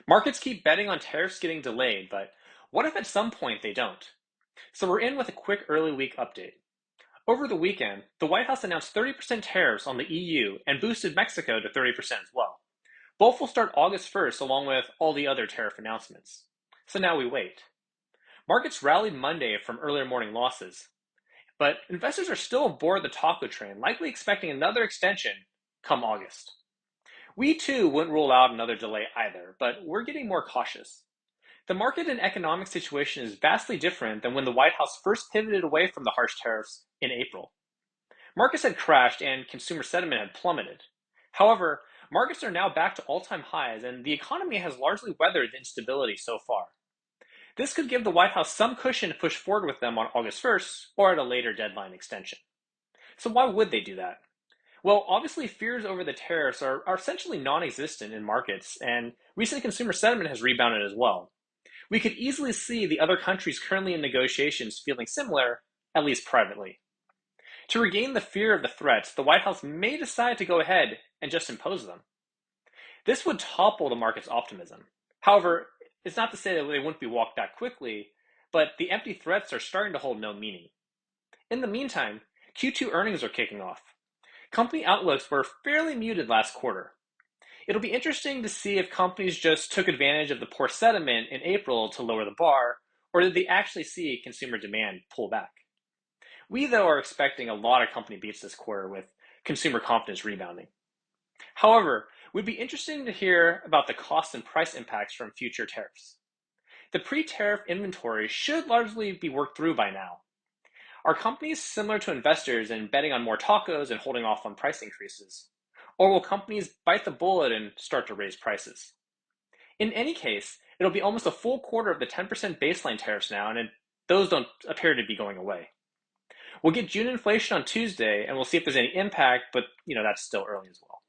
Markets keep betting on tariffs getting delayed, but what if at some point they don't? So we're in with a quick early week update. Over the weekend, the White House announced 30% tariffs on the EU and boosted Mexico to 30% as well. Both will start August 1st, along with all the other tariff announcements. So now we wait. Markets rallied Monday from earlier morning losses, but investors are still aboard the taco train, likely expecting another extension come August. We too wouldn't rule out another delay either, but we're getting more cautious. The market and economic situation is vastly different than when the White House first pivoted away from the harsh tariffs in April. Markets had crashed and consumer sentiment had plummeted. However, markets are now back to all-time highs and the economy has largely weathered the instability so far. This could give the White House some cushion to push forward with them on August 1st or at a later deadline extension. So why would they do that? Well, obviously, fears over the tariffs are essentially non existent in markets, and recent consumer sentiment has rebounded as well. We could easily see the other countries currently in negotiations feeling similar, at least privately. To regain the fear of the threats, the White House may decide to go ahead and just impose them. This would topple the market's optimism. However, it's not to say that they wouldn't be walked back quickly, but the empty threats are starting to hold no meaning. In the meantime, Q2 earnings are kicking off. Company outlooks were fairly muted last quarter. It'll be interesting to see if companies just took advantage of the poor sentiment in April to lower the bar, or did they actually see consumer demand pull back? We, though, are expecting a lot of company beats this quarter with consumer confidence rebounding. However, it would be interesting to hear about the cost and price impacts from future tariffs. The pre-tariff inventory should largely be worked through by now. Are companies similar to investors in betting on more tacos and holding off on price increases? Or will companies bite the bullet and start to raise prices? In any case, it'll be almost a full quarter of the 10% baseline tariffs now, and those don't appear to be going away. We'll get June inflation on Tuesday, and we'll see if there's any impact, but that's still early as well.